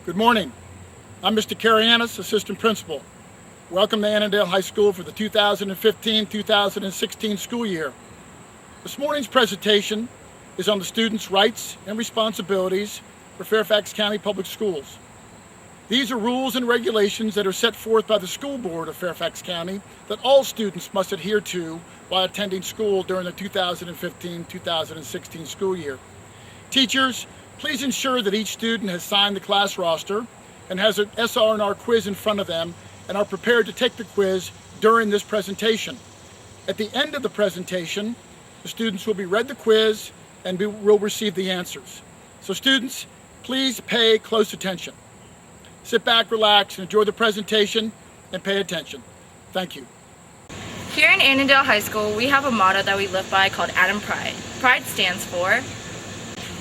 Good morning. I'm Mr. Carianis, Assistant Principal. Welcome to Annandale High School for the 2015-2016 school year. This morning's presentation is on the students' rights and responsibilities for Fairfax County Public Schools. These are rules and regulations that are set forth by the School Board of Fairfax County that all students must adhere to while attending school during the 2015-2016 school year. Teachers, please ensure that each student has signed the class roster and has an Sr&R quiz in front of them and are prepared to take the quiz during this presentation. At the end of the presentation, the students will be read the quiz and will receive the answers. So students, please pay close attention. Sit back, relax, and enjoy the presentation and pay attention. Thank you. Here in Annandale High School, we have a motto that we live by called Adam Pride. Pride stands for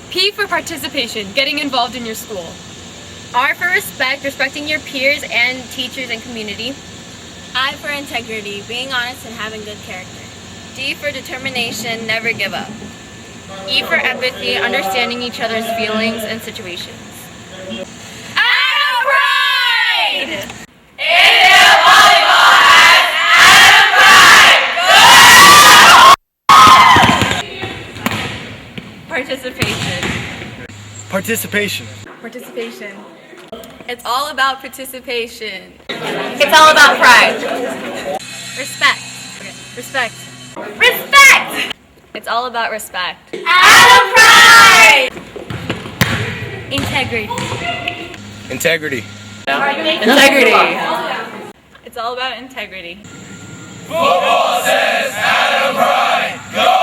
P for participation, getting involved in your school. R for respect, respecting your peers and teachers and community. I for integrity, being honest and having good character. D for determination, never give up. E for empathy, understanding each other's feelings and situations. Adam Pride! Annandale Volleyball has Adam Pride! Participation. Participation. Participation. It's all about participation. It's all about pride. Respect. Respect. Respect! It's all about respect. Adam Pride! Integrity. Integrity. Integrity. It's all about integrity. Football says Adam Pride. Go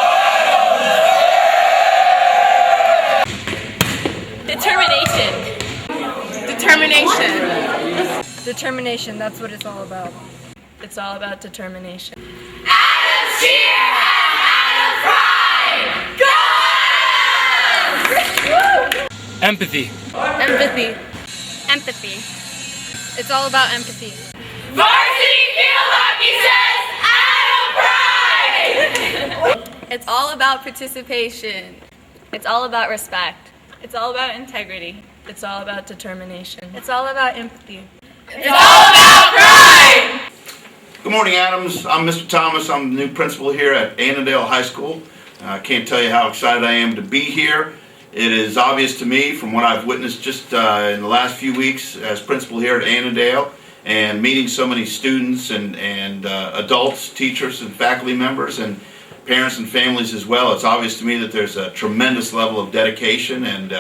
Determination. Determination. Determination, that's what it's all about. It's all about determination. Adam's cheer has Adam Pride! Go Adams! Empathy. Empathy. Empathy. It's all about empathy. Varsity Field Hockey says Adam Pride! It's all about participation. It's all about respect. It's all about integrity. It's all about determination. It's all about empathy. It's all about pride! Good morning, Adams. I'm Mr. Thomas. I'm the new principal here at Annandale High School. I can't tell you how excited I am to be here. It is obvious to me from what I've witnessed just in the last few weeks as principal here at Annandale and meeting so many students and adults, teachers and faculty members and parents and families as well. It's obvious to me that there's a tremendous level of dedication and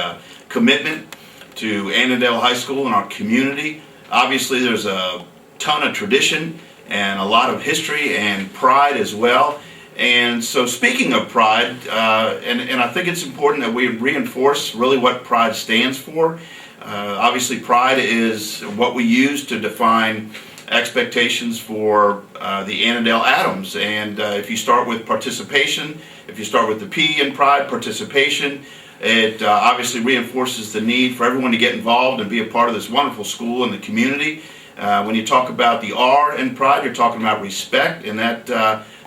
commitment to Annandale High School and our community. Obviously there's a ton of tradition and a lot of history and pride as well. And so speaking of pride, and I think it's important that we reinforce really what pride stands for. Obviously pride is what we use to define expectations for the Annandale Adams. And if you start with participation, if you start with the P in pride, participation, it obviously reinforces the need for everyone to get involved and be a part of this wonderful school and the community. When you talk about the R in pride, you're talking about respect, and that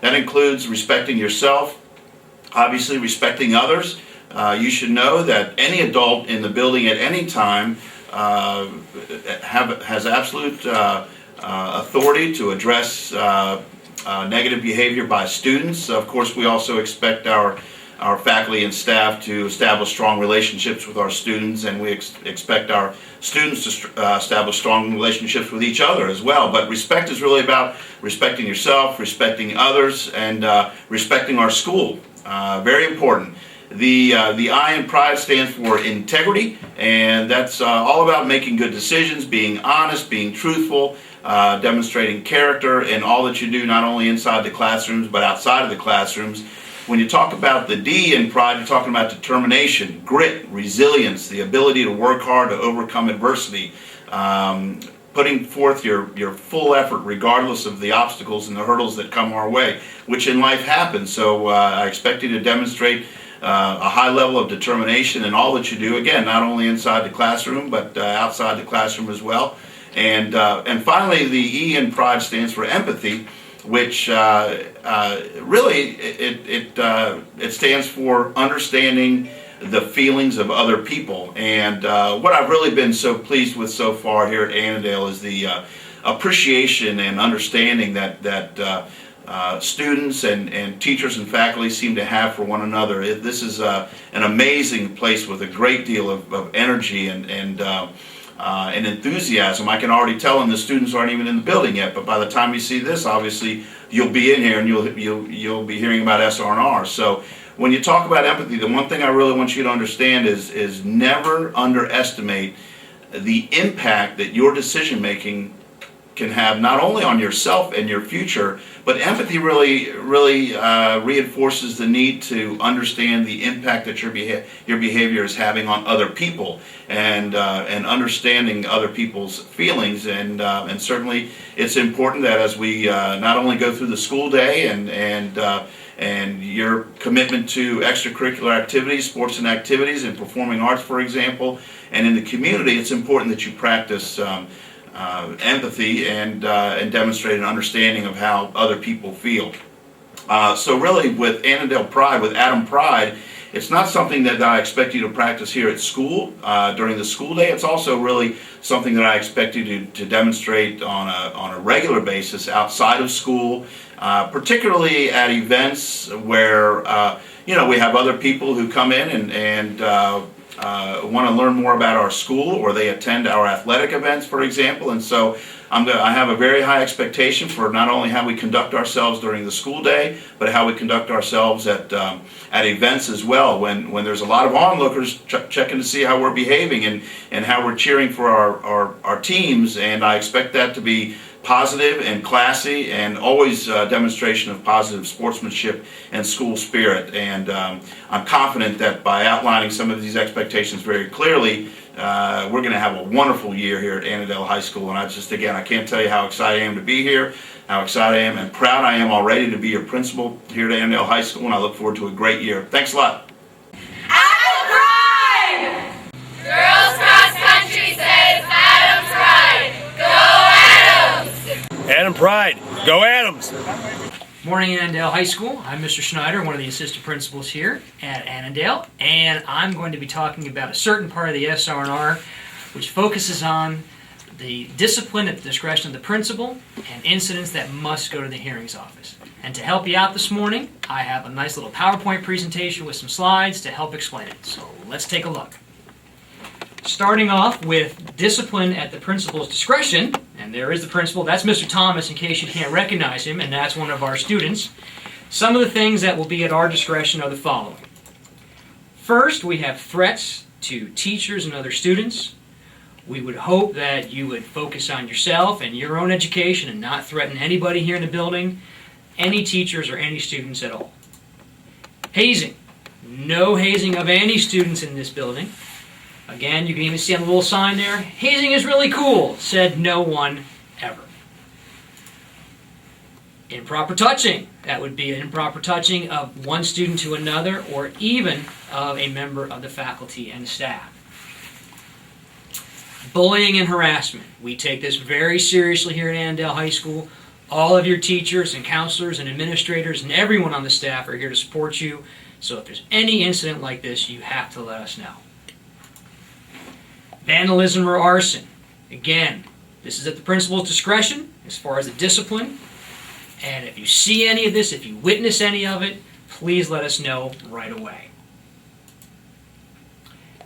includes respecting yourself, obviously respecting others. You should know that any adult in the building at any time has absolute authority to address negative behavior by students. Of course, we also expect our faculty and staff to establish strong relationships with our students, and we expect our students to establish strong relationships with each other as well. But respect is really about respecting yourself, respecting others, and respecting our school. Very important. The I in pride stands for integrity, and that's all about making good decisions, being honest, being truthful, demonstrating character in all that you do, not only inside the classrooms but outside of the classrooms. When you talk about the D in pride, you're talking about determination, grit, resilience, the ability to work hard to overcome adversity, putting forth your full effort regardless of the obstacles and the hurdles that come our way, which in life happens. So I expect you to demonstrate a high level of determination in all that you do, again, not only inside the classroom but outside the classroom as well. And finally, the E in pride stands for empathy, which really it stands for understanding the feelings of other people. And what I've really been so pleased with so far here at Annandale is the appreciation and understanding that students and teachers and faculty seem to have for one another. This is an amazing place with a great deal of energy and enthusiasm. I can already tell, and the students aren't even in the building yet, but by the time you see this, obviously you'll be in here and you'll be hearing about Sr&R. So when you talk about empathy, the one thing I really want you to understand is never underestimate the impact that your decision making can have not only on yourself and your future, but empathy really reinforces the need to understand the impact that your behavior is having on other people, and understanding other people's feelings, and certainly it's important that as we not only go through the school day and your commitment to extracurricular activities, sports and activities, and performing arts, for example, and in the community, it's important that you practice empathy and demonstrate an understanding of how other people feel. So really with Annandale Pride, with Adam Pride, it's not something that I expect you to practice here at school during the school day. It's also really something that I expect you to demonstrate on a regular basis outside of school, particularly at events where we have other people who come in and want to learn more about our school, or they attend our athletic events, for example. And so I have a very high expectation for not only how we conduct ourselves during the school day, but how we conduct ourselves at events as well, when there's a lot of onlookers checking to see how we're behaving and how we're cheering for our teams. And I expect that to be positive and classy, and always a demonstration of positive sportsmanship and school spirit. And I'm confident that by outlining some of these expectations very clearly, we're going to have a wonderful year here at Annandale High School. And I can't tell you how excited I am to be here, how excited I am and proud I am already to be your principal here at Annandale High School, and I look forward to a great year. Thanks a lot. Adam Pride! Girls cross country says Adam Pride. Go Adams! Adam Pride, go Adams! Morning, Annandale High School. I'm Mr. Schneider, one of the assistant principals here at Annandale, and I'm going to be talking about a certain part of the Sr&R which focuses on the discipline at the discretion of the principal and incidents that must go to the hearings office. And to help you out this morning, I have a nice little PowerPoint presentation with some slides to help explain it. So let's take a look. Starting off with discipline at the principal's discretion, and there is the principal, that's Mr. Thomas in case you can't recognize him, and that's one of our students. Some of the things that will be at our discretion are the following. First, we have threats to teachers and other students. We would hope that you would focus on yourself and your own education and not threaten anybody here in the building, any teachers or any students at all. Hazing. No hazing of any students in this building. Again, you can even see on the little sign there, hazing is really cool, said no one ever. Improper touching. That would be an improper touching of one student to another, or even of a member of the faculty and staff. Bullying and harassment. We take this very seriously here at Annandale High School. All of your teachers and counselors and administrators and everyone on the staff are here to support you. So if there's any incident like this, you have to let us know. Vandalism or arson. Again, this is at the principal's discretion as far as the discipline. And if you see any of this, if you witness any of it, please let us know right away.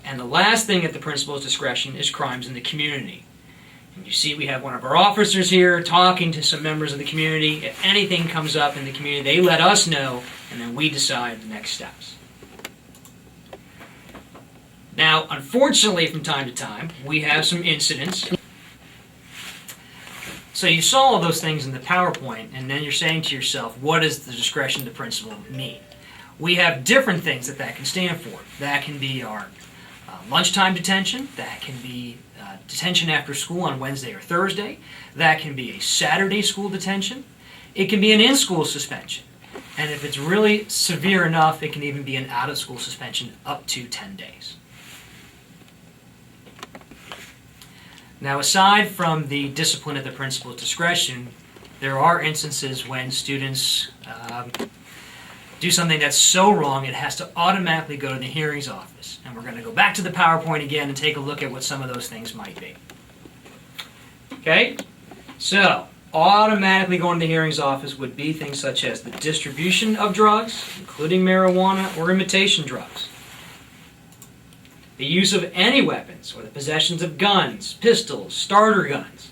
And the last thing at the principal's discretion is crimes in the community. And you see we have one of our officers here talking to some members of the community. If anything comes up in the community, they let us know, and then we decide the next steps. Now, unfortunately, from time to time, we have some incidents. So you saw all those things in the PowerPoint, and then you're saying to yourself, what does the discretion of the principal mean? We have different things that can stand for. That can be our lunchtime detention. That can be detention after school on Wednesday or Thursday. That can be a Saturday school detention. It can be an in-school suspension. And if it's really severe enough, it can even be an out-of-school suspension up to 10 days. Now, aside from the discipline at the principal's discretion, there are instances when students do something that's so wrong it has to automatically go to the hearings office. And we're going to go back to the PowerPoint again and take a look at what some of those things might be. Okay? So, automatically going to the hearings office would be things such as the distribution of drugs, including marijuana or imitation drugs, the use of any weapons or the possessions of guns, pistols, starter guns,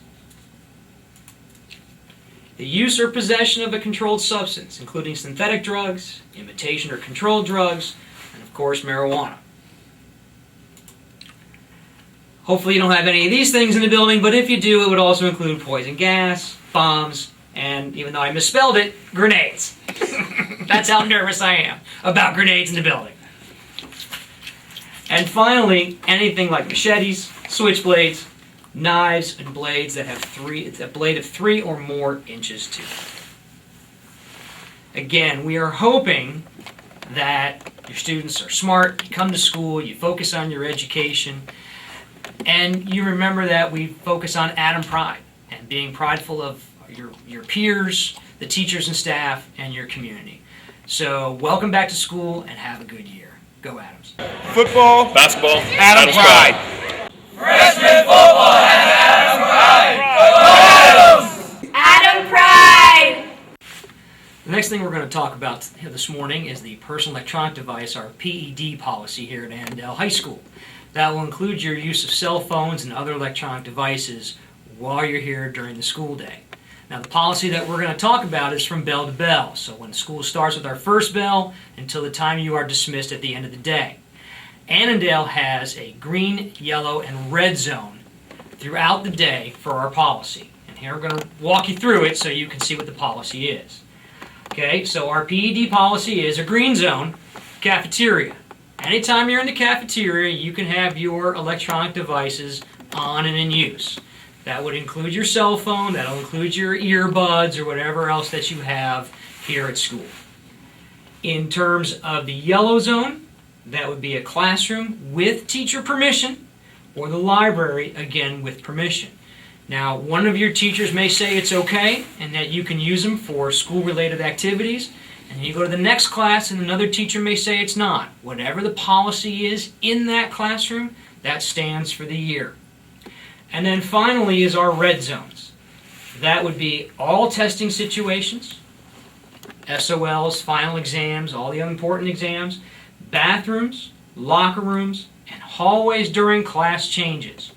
the use or possession of a controlled substance, including synthetic drugs, imitation or controlled drugs, and of course marijuana. Hopefully you don't have any of these things in the building, but if you do, it would also include poison gas, bombs, and even though I misspelled it, grenades. That's how nervous I am about grenades in the building. And finally, anything like machetes, switchblades, knives, and blades that have a blade of 3 or more inches to it. Again, we are hoping that your students are smart, you come to school, you focus on your education, and you remember that we focus on Adam Pride and being prideful of your peers, the teachers and staff, and your community. So welcome back to school and have a good year. Go Adams. Football, basketball, Adam Pride. Freshman football has Adam Pride. Go Adams! Adam Pride! The next thing we're going to talk about this morning is the personal electronic device, our PED policy here at Annandale High School. That will include your use of cell phones and other electronic devices while you're here during the school day. Now the policy that we're going to talk about is from bell to bell. So when school starts with our first bell until the time you are dismissed at the end of the day. Annandale has a green, yellow, and red zone throughout the day for our policy. And here I'm going to walk you through it so you can see what the policy is. Okay, so our PED policy is a green zone, cafeteria. Anytime you're in the cafeteria, you can have your electronic devices on and in use. That would include your cell phone, that'll include your earbuds or whatever else that you have here at school. In terms of the yellow zone, that would be a classroom with teacher permission or the library, again, with permission. Now, one of your teachers may say it's okay and that you can use them for school-related activities, and you go to the next class and another teacher may say it's not. Whatever the policy is in that classroom, that stands for the year. And then finally is our red zones. That would be all testing situations, SOLs, final exams, all the important exams, bathrooms, locker rooms, and hallways during class changes.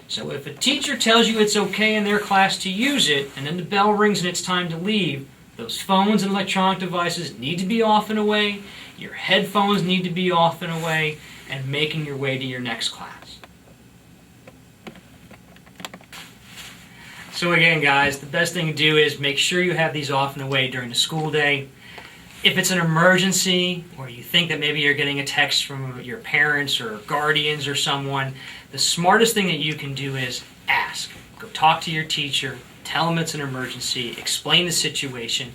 So if a teacher tells you it's okay in their class to use it, and then the bell rings and it's time to leave, those phones and electronic devices need to be off and away, your headphones need to be off and away, and making your way to your next class. So again, guys, the best thing to do is make sure you have these off and away during the school day. If it's an emergency, or you think that maybe you're getting a text from your parents or guardians or someone, the smartest thing that you can do is ask. Go talk to your teacher, tell them it's an emergency, explain the situation.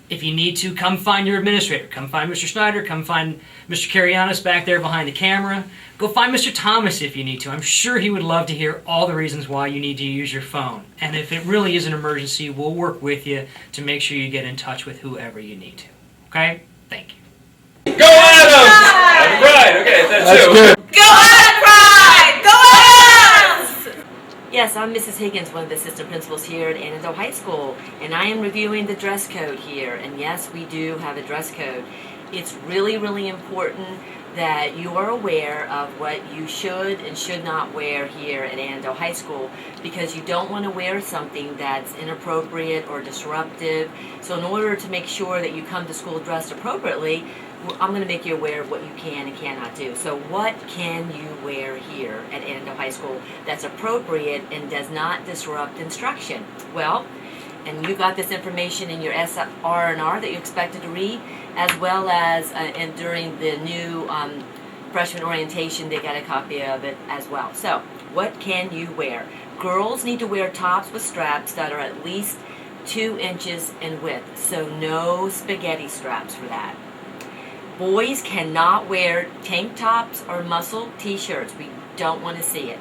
If you need to, come find your administrator. Come find Mr. Snyder, come find Mr. Carianis back there behind the camera. Go find Mr. Thomas if you need to. I'm sure he would love to hear all the reasons why you need to use your phone. And if it really is an emergency, we'll work with you to make sure you get in touch with whoever you need to. Okay? Thank you. Go Adams! Adam Pride. Okay, that's two. Go Adam Pride! Go Adams! Yes, I'm Mrs. Higgins, one of the assistant principals here at Annandale High School, and I am reviewing the dress code here. And yes, we do have a dress code. It's really, really important that you are aware of what you should and should not wear here at Annandale High School, because you don't want to wear something that's inappropriate or disruptive. So in order to make sure that you come to school dressed appropriately, I'm going to make you aware of what you can and cannot do. So what can you wear here at Annandale High School that's appropriate and does not disrupt instruction? Well, and you got this information in your Sr&R that you expected to read, as well as and during the new freshman orientation, they got a copy of it as well. So, what can you wear? Girls need to wear tops with straps that are at least 2 inches in width, so no spaghetti straps for that. Boys cannot wear tank tops or muscle t-shirts. We don't want to see it.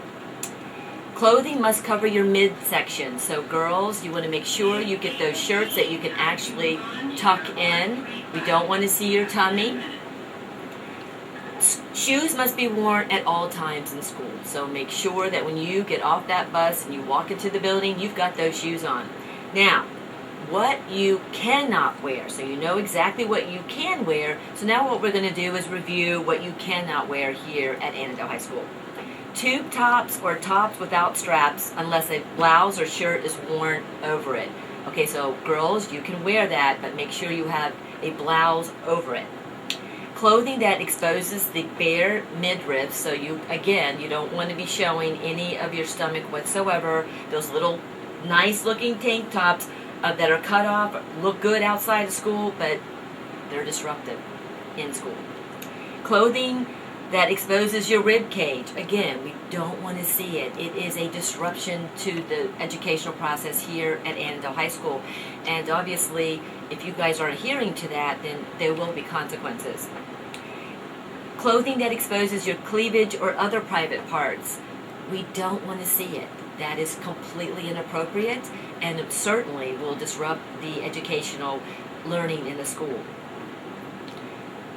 Clothing must cover your midsection. So girls, you want to make sure you get those shirts that you can actually tuck in. We don't want to see your tummy. Shoes must be worn at all times in school. So make sure that when you get off that bus and you walk into the building, you've got those shoes on. Now, what you cannot wear. So you know exactly what you can wear. So now what we're going to do is review what you cannot wear here at Annandale High School. Tube tops or tops without straps unless a blouse or shirt is worn over it. Okay, so girls, you can wear that, but make sure you have a blouse over it. Clothing that exposes the bare midriff, so you don't want to be showing any of your stomach whatsoever. Those little nice looking tank tops that are cut off look good outside of school, but they're disruptive in school. Clothing that exposes your rib cage. Again, we don't want to see it. It is a disruption to the educational process here at Annandale High School. And obviously, if you guys aren't adhering to that, then there will be consequences. Clothing that exposes your cleavage or other private parts. We don't want to see it. That is completely inappropriate, and it certainly will disrupt the educational learning in the school.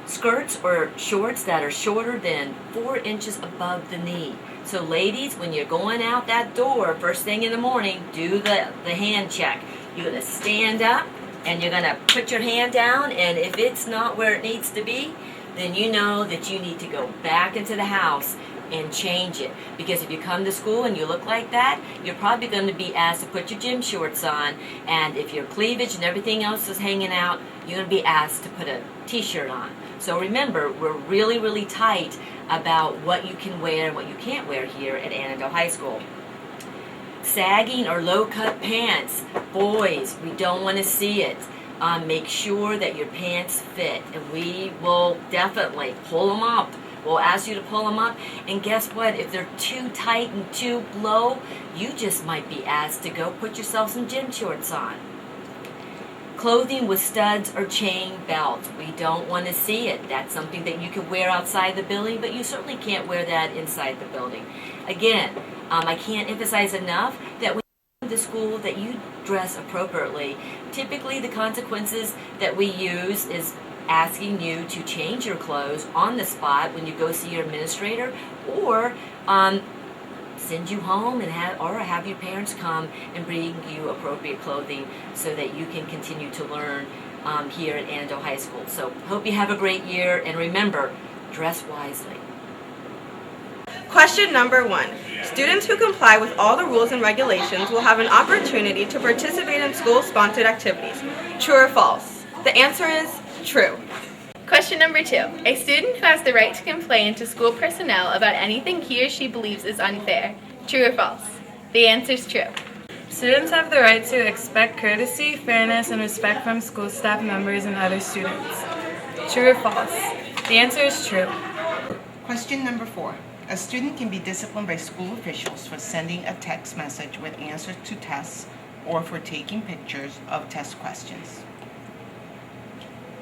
Skirts or shorts that are shorter than 4 inches above the knee. So ladies, when you're going out that door first thing in the morning, do the hand check. You're going to stand up and you're going to put your hand down, and if it's not where it needs to be, then you know that you need to go back into the house and change it. Because if you come to school and you look like that, you're probably going to be asked to put your gym shorts on, and if your cleavage and everything else is hanging out, you're going to be asked to put a t-shirt on. So remember, we're really, really tight about what you can wear and what you can't wear here at Annandale High School. Sagging or low-cut pants. Boys, we don't want to see it. Make sure that your pants fit, and we will definitely pull them up. We'll ask you to pull them up, and guess what? If they're too tight and too low, you just might be asked to go put yourself some gym shorts on. Clothing with studs or chain belts. We don't want to see it. That's something that you can wear outside the building, but you certainly can't wear that inside the building. Again, I can't emphasize enough that when you come to school that you dress appropriately. Typically, the consequences that we use is asking you to change your clothes on the spot when you go see your administrator, or send you home and have your parents come and bring you appropriate clothing so that you can continue to learn here at Annandale High School. So hope you have a great year, and remember, dress wisely. Question number 1. Students who comply with all the rules and regulations will have an opportunity to participate in school-sponsored activities. True or false? The answer is true. Question number 2. A student who has the right to complain to school personnel about anything he or she believes is unfair. True or false? The answer is true. Students have the right to expect courtesy, fairness, and respect from school staff members and other students. True or false? The answer is true. Question number 4. A student can be disciplined by school officials for sending a text message with answers to tests or for taking pictures of test questions.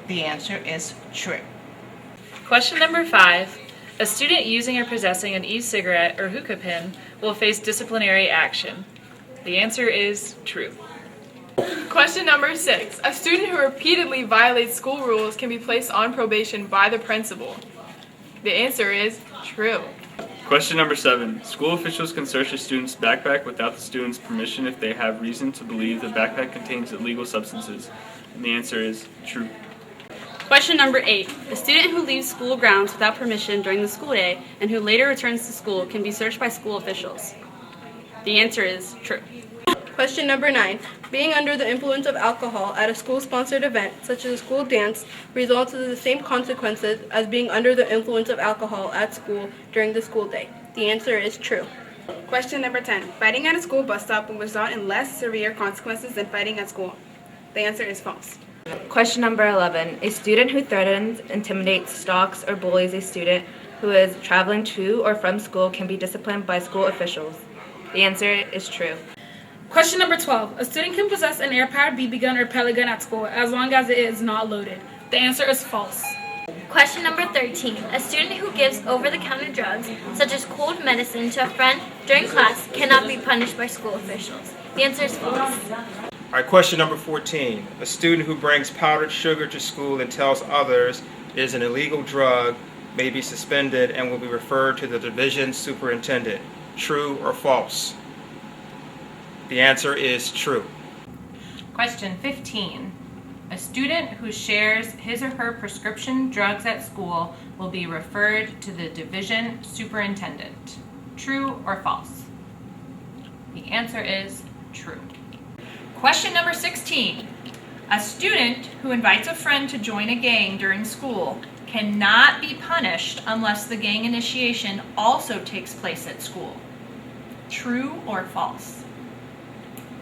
The answer is true. Question number 5. A student using or possessing an e-cigarette or hookah pen will face disciplinary action. The answer is true. Question number 6. A student who repeatedly violates school rules can be placed on probation by the principal. The answer is true. Question number 7. School officials can search a student's backpack without the student's permission if they have reason to believe the backpack contains illegal substances. And the answer is true. Question number 8. A student who leaves school grounds without permission during the school day and who later returns to school can be searched by school officials. The answer is true. Question number 9. Being under the influence of alcohol at a school-sponsored event, such as a school dance, results in the same consequences as being under the influence of alcohol at school during the school day. The answer is true. Question number 10. Fighting at a school bus stop will result in less severe consequences than fighting at school. The answer is false. Question number 11. A student who threatens, intimidates, stalks, or bullies a student who is traveling to or from school can be disciplined by school officials. The answer is true. Question number 12. A student can possess an air-powered BB gun or pellet gun at school as long as it is not loaded. The answer is false. Question number 13. A student who gives over-the-counter drugs, such as cold medicine, to a friend during class cannot be punished by school officials. The answer is false. All right, question number 14. A student who brings powdered sugar to school and tells others it is an illegal drug may be suspended and will be referred to the division superintendent. True or false? The answer is true. Question 15. A student who shares his or her prescription drugs at school will be referred to the division superintendent. True or false? The answer is true. Question number 16. A student who invites a friend to join a gang during school cannot be punished unless the gang initiation also takes place at school. True or false?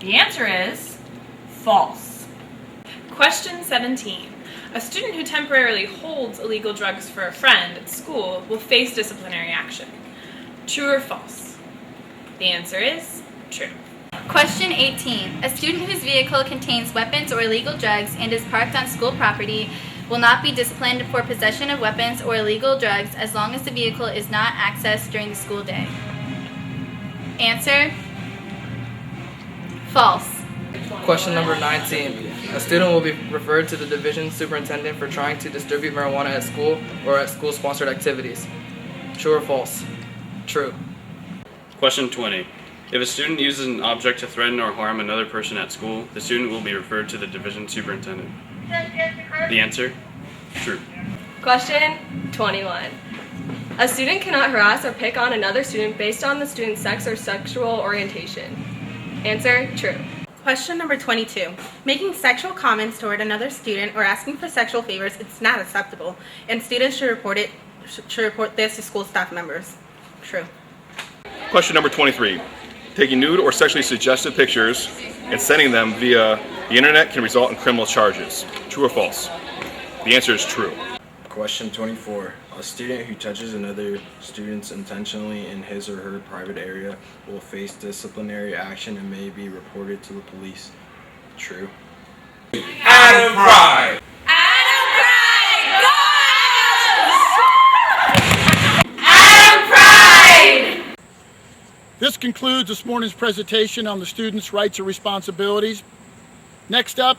The answer is false. Question 17. A student who temporarily holds illegal drugs for a friend at school will face disciplinary action. True or false? The answer is true. Question 18. A student whose vehicle contains weapons or illegal drugs and is parked on school property will not be disciplined for possession of weapons or illegal drugs as long as the vehicle is not accessed during the school day. Answer: false. Question number 19. A student will be referred to the division superintendent for trying to distribute marijuana at school or at school-sponsored activities. True or false? True. Question 20. If a student uses an object to threaten or harm another person at school, the student will be referred to the division superintendent. The answer? True. Question 21. A student cannot harass or pick on another student based on the student's sex or sexual orientation. Answer: true. Question number 22. Making sexual comments toward another student or asking for sexual favors is not acceptable, and students should report this to school staff members. True. Question number 23. Taking nude or sexually suggestive pictures and sending them via the internet can result in criminal charges. True or false? The answer is true. Question 24. A student who touches another student intentionally in his or her private area will face disciplinary action and may be reported to the police. True. Adam Pride! This concludes this morning's presentation on the students' rights and responsibilities. Next up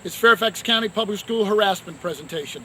is Fairfax County Public School harassment presentation.